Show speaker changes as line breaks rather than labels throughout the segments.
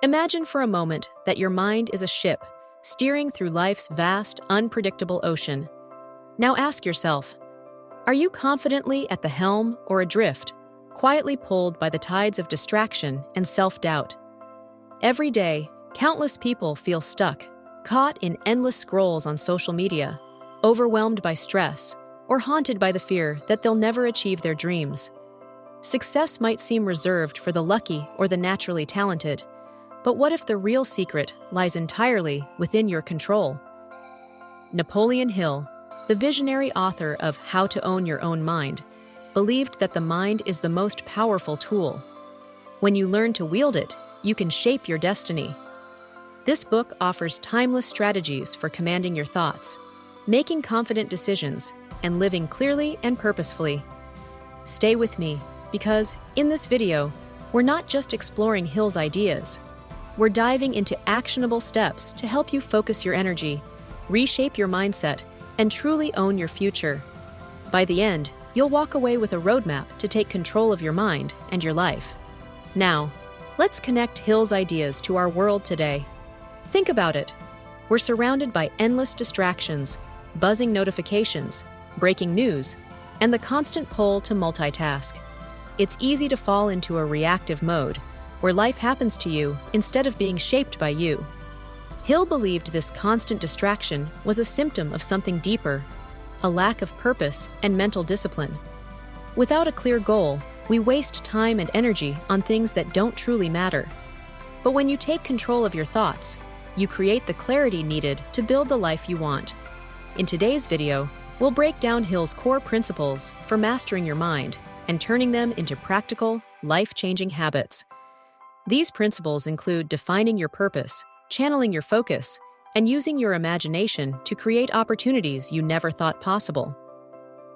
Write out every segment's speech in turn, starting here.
Imagine for a moment that your mind is a ship steering through life's vast, unpredictable ocean. Now ask yourself, are you confidently at the helm or adrift, quietly pulled by the tides of distraction and self-doubt? Every day, countless people feel stuck, caught in endless scrolls on social media, overwhelmed by stress, or haunted by the fear that they'll never achieve their dreams. Success might seem reserved for the lucky or the naturally talented, but what if the real secret lies entirely within your control? Napoleon Hill, the visionary author of How to Own Your Own Mind, believed that the mind is the most powerful tool. When you learn to wield it, you can shape your destiny. This book offers timeless strategies for commanding your thoughts, making confident decisions, and living clearly and purposefully. Stay with me, because in this video, we're not just exploring Hill's ideas. We're diving into actionable steps to help you focus your energy, reshape your mindset, and truly own your future. By the end, you'll walk away with a roadmap to take control of your mind and your life. Now, let's connect Hill's ideas to our world today. Think about it. We're surrounded by endless distractions, buzzing notifications, breaking news, and the constant pull to multitask. It's easy to fall into a reactive mode, where life happens to you instead of being shaped by you. Hill believed this constant distraction was a symptom of something deeper, a lack of purpose and mental discipline. Without a clear goal, we waste time and energy on things that don't truly matter. But when you take control of your thoughts, you create the clarity needed to build the life you want. In today's video, we'll break down Hill's core principles for mastering your mind and turning them into practical, life-changing habits. These principles include defining your purpose, channeling your focus, and using your imagination to create opportunities you never thought possible.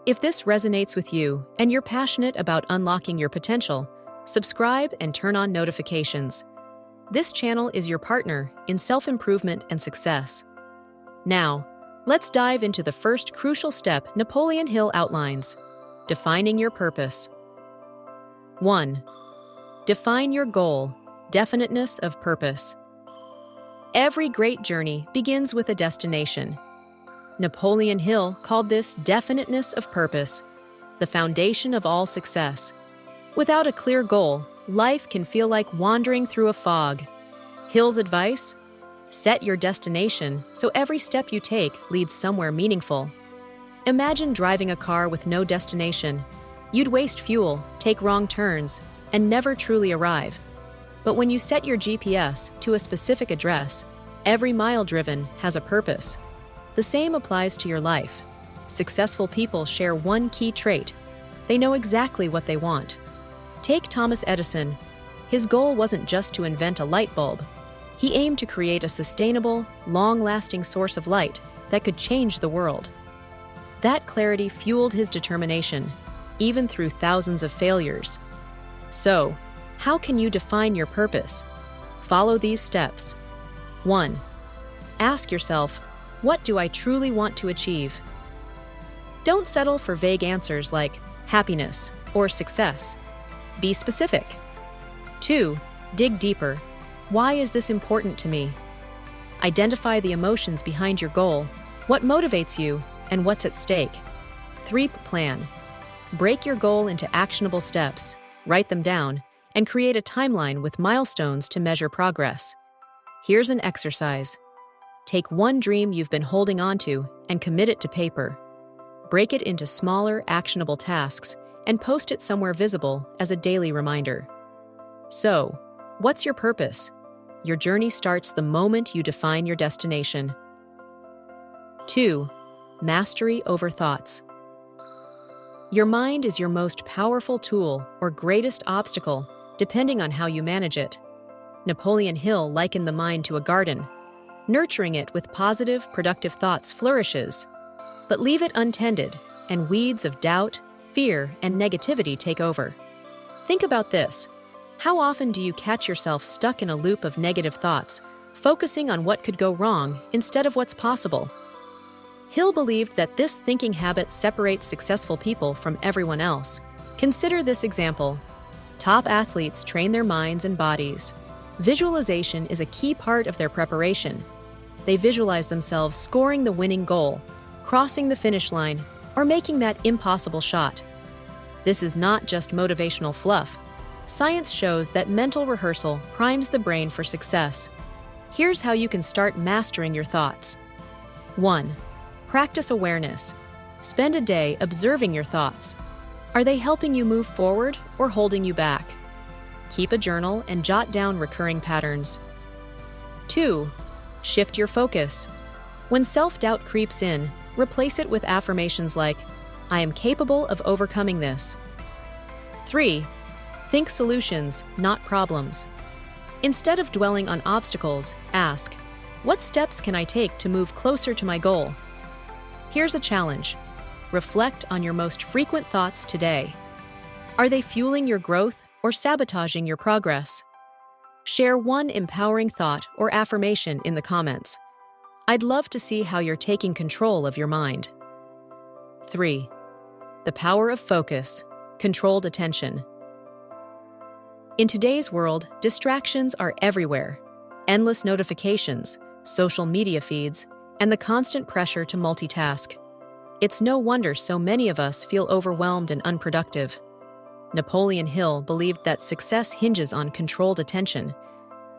If this resonates with you and you're passionate about unlocking your potential, subscribe and turn on notifications. This channel is your partner in self-improvement and success. Now, let's dive into the first crucial step Napoleon Hill outlines: defining your purpose. 1. Define your goal. Definiteness of purpose. Every great journey begins with a destination. Napoleon Hill called this definiteness of purpose, the foundation of all success. Without a clear goal, life can feel like wandering through a fog. Hill's advice? Set your destination so every step you take leads somewhere meaningful. Imagine driving a car with no destination. You'd waste fuel, take wrong turns, and never truly arrive. But when you set your GPS to a specific address, every mile driven has a purpose. The same applies to your life. Successful people share one key trait: they know exactly what they want. Take Thomas Edison. His goal wasn't just to invent a light bulb. He aimed to create a sustainable, long-lasting source of light that could change the world. That clarity fueled his determination, even through thousands of failures. So, how can you define your purpose? Follow these steps. 1. Ask yourself, what do I truly want to achieve? Don't settle for vague answers like happiness or success. Be specific. 2. Dig deeper. Why is this important to me? Identify the emotions behind your goal, what motivates you, and what's at stake. 3. Plan. Break your goal into actionable steps, write them down, and create a timeline with milestones to measure progress. Here's an exercise. Take one dream you've been holding onto and commit it to paper. Break it into smaller, actionable tasks and post it somewhere visible as a daily reminder. So, what's your purpose? Your journey starts the moment you define your destination. 2. Mastery over thoughts. Your mind is your most powerful tool or greatest obstacle, depending on how you manage it. Napoleon Hill likened the mind to a garden. Nurturing it with positive, productive thoughts flourishes. But leave it untended, and weeds of doubt, fear, and negativity take over. Think about this. How often do you catch yourself stuck in a loop of negative thoughts, focusing on what could go wrong instead of what's possible? Hill believed that this thinking habit separates successful people from everyone else. Consider this example. Top athletes train their minds and bodies. Visualization is a key part of their preparation. They visualize themselves scoring the winning goal, crossing the finish line, or making that impossible shot. This is not just motivational fluff. Science shows that mental rehearsal primes the brain for success. Here's how you can start mastering your thoughts. 1. Practice awareness. Spend a day observing your thoughts. Are they helping you move forward or holding you back? Keep a journal and jot down recurring patterns. 2. Shift your focus. When self-doubt creeps in, replace it with affirmations like, "I am capable of overcoming this." 3. Think solutions, not problems. Instead of dwelling on obstacles, ask, "What steps can I take to move closer to my goal?" Here's a challenge. Reflect on your most frequent thoughts today. Are they fueling your growth or sabotaging your progress? Share one empowering thought or affirmation in the comments. I'd love to see how you're taking control of your mind. 3. The power of focus, controlled attention. In today's world, distractions are everywhere. Endless notifications, social media feeds, and the constant pressure to multitask. It's no wonder so many of us feel overwhelmed and unproductive. Napoleon Hill believed that success hinges on controlled attention,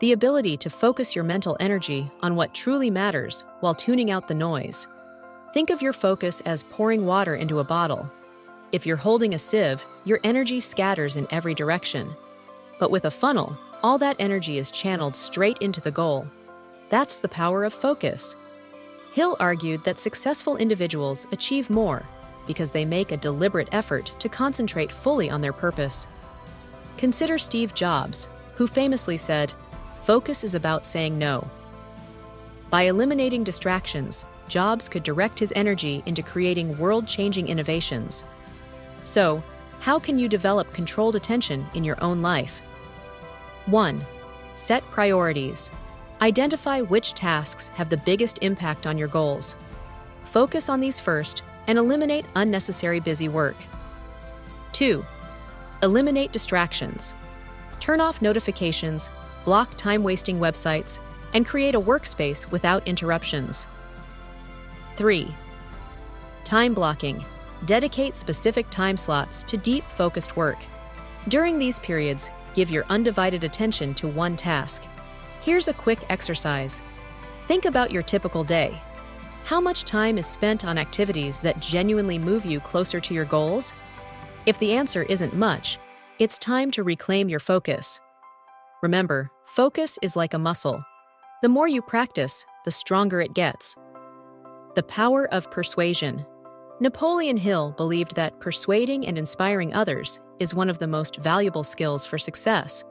the ability to focus your mental energy on what truly matters while tuning out the noise. Think of your focus as pouring water into a bottle. If you're holding a sieve, your energy scatters in every direction. But with a funnel, all that energy is channeled straight into the goal. That's the power of focus. Hill argued that successful individuals achieve more because they make a deliberate effort to concentrate fully on their purpose. Consider Steve Jobs, who famously said, "Focus is about saying no." By eliminating distractions, Jobs could direct his energy into creating world-changing innovations. So, how can you develop controlled attention in your own life? 1. Set priorities. Identify which tasks have the biggest impact on your goals. Focus on these first and eliminate unnecessary busy work. 2. Eliminate distractions. Turn off notifications, block time-wasting websites, and create a workspace without interruptions. 3. Time blocking. Dedicate specific time slots to deep, focused work. During these periods, give your undivided attention to one task. Here's a quick exercise. Think about your typical day. How much time is spent on activities that genuinely move you closer to your goals? If the answer isn't much, it's time to reclaim your focus. Remember, focus is like a muscle. The more you practice, the stronger it gets. The power of persuasion. Napoleon Hill believed that persuading and inspiring others is one of the most valuable skills for success.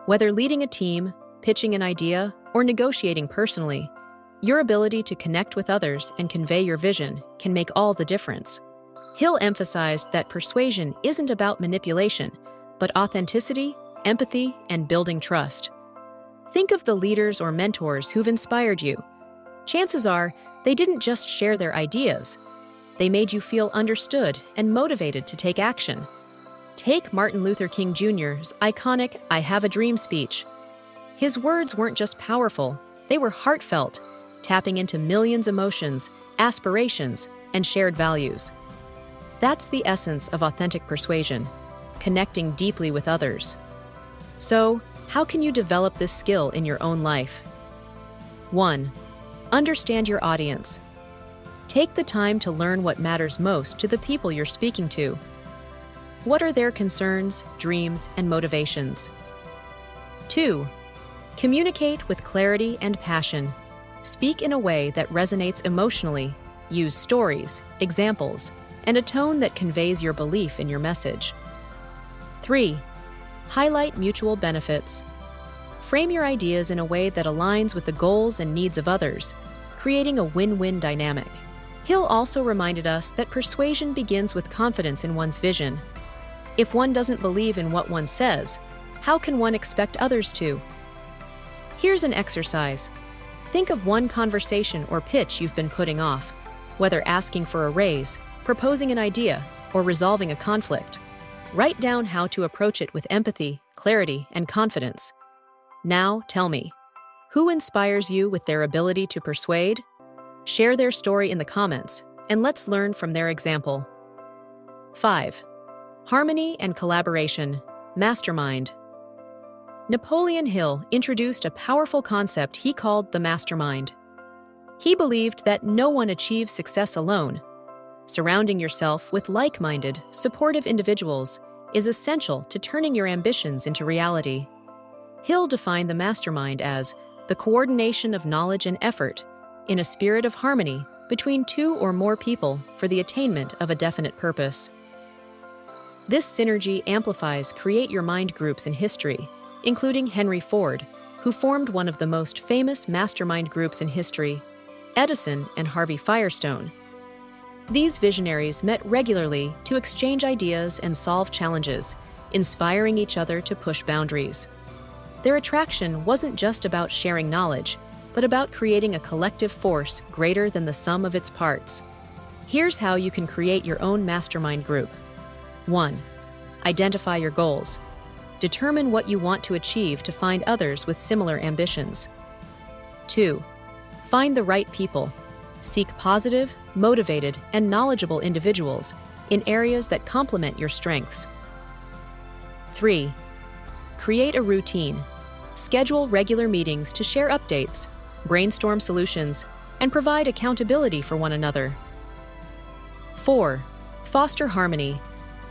Whether leading a team, pitching an idea, or negotiating personally, your ability to connect with others and convey your vision can make all the difference. Hill emphasized that persuasion isn't about manipulation, but authenticity, empathy, and building trust. Think of the leaders or mentors who've inspired you. Chances are, they didn't just share their ideas. They made you feel understood and motivated to take action. Take Martin Luther King Jr.'s iconic "I Have a Dream" speech. His words weren't just powerful, they were heartfelt, tapping into millions' emotions, aspirations, and shared values. That's the essence of authentic persuasion, connecting deeply with others. So, how can you develop this skill in your own life? 1. Understand your audience. Take the time to learn what matters most to the people you're speaking to. What are their concerns, dreams, and motivations? 2. Communicate with clarity and passion. Speak in a way that resonates emotionally. Use stories, examples, and a tone that conveys your belief in your message. 3. Highlight mutual benefits. Frame your ideas in a way that aligns with the goals and needs of others, creating a win-win dynamic. Hill also reminded us that persuasion begins with confidence in one's vision. If one doesn't believe in what one says, how can one expect others to? Here's an exercise. Think of one conversation or pitch you've been putting off, whether asking for a raise, proposing an idea, or resolving a conflict. Write down how to approach it with empathy, clarity, and confidence. Now, tell me, who inspires you with their ability to persuade? Share their story in the comments, and let's learn from their example. 5. Harmony and collaboration. Mastermind. Napoleon Hill introduced a powerful concept he called the mastermind. He believed that no one achieves success alone. Surrounding yourself with like-minded, supportive individuals is essential to turning your ambitions into reality. Hill defined the mastermind as the coordination of knowledge and effort in a spirit of harmony between two or more people for the attainment of a definite purpose. This synergy amplifies Create Your Mind groups in history, including Henry Ford, who formed one of the most famous mastermind groups in history, Edison and Harvey Firestone. These visionaries met regularly to exchange ideas and solve challenges, inspiring each other to push boundaries. Their attraction wasn't just about sharing knowledge, but about creating a collective force greater than the sum of its parts. Here's how you can create your own mastermind group. 1. Identify your goals. Determine what you want to achieve to find others with similar ambitions. 2. Find the right people. Seek positive, motivated, and knowledgeable individuals in areas that complement your strengths. 3. Create a routine. Schedule regular meetings to share updates, brainstorm solutions, and provide accountability for one another. 4. Foster harmony.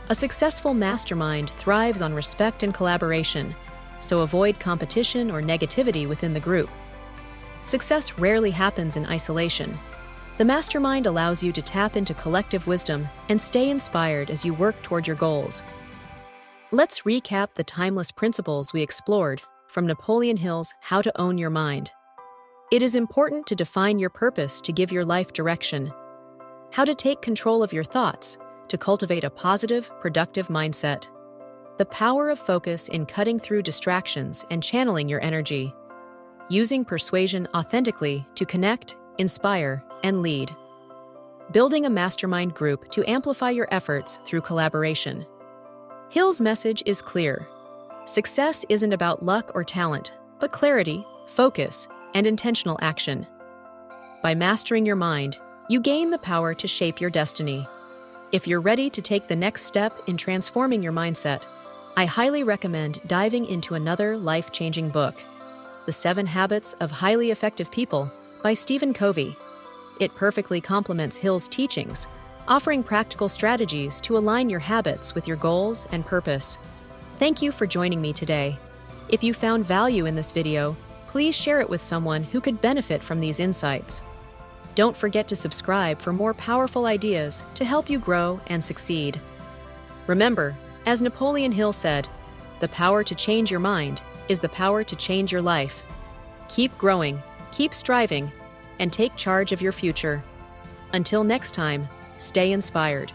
A successful mastermind thrives on respect and collaboration, so avoid competition or negativity within the group. Success rarely happens in isolation. The mastermind allows you to tap into collective wisdom and stay inspired as you work toward your goals. Let's recap the timeless principles we explored from Napoleon Hill's How to Own Your Mind. It is important to define your purpose to give your life direction. How to take control of your thoughts to cultivate a positive, productive mindset. The power of focus in cutting through distractions and channeling your energy. Using persuasion authentically to connect, inspire, and lead. Building a mastermind group to amplify your efforts through collaboration. Hill's message is clear. Success isn't about luck or talent, but clarity, focus, and intentional action. By mastering your mind, you gain the power to shape your destiny. If you're ready to take the next step in transforming your mindset, I highly recommend diving into another life-changing book, The 7 Habits of Highly Effective People by Stephen Covey. It perfectly complements Hill's teachings, offering practical strategies to align your habits with your goals and purpose. Thank you for joining me today. If you found value in this video, please share it with someone who could benefit from these insights. Don't forget to subscribe for more powerful ideas to help you grow and succeed. Remember, as Napoleon Hill said, the power to change your mind is the power to change your life. Keep growing, keep striving, and take charge of your future. Until next time, stay inspired.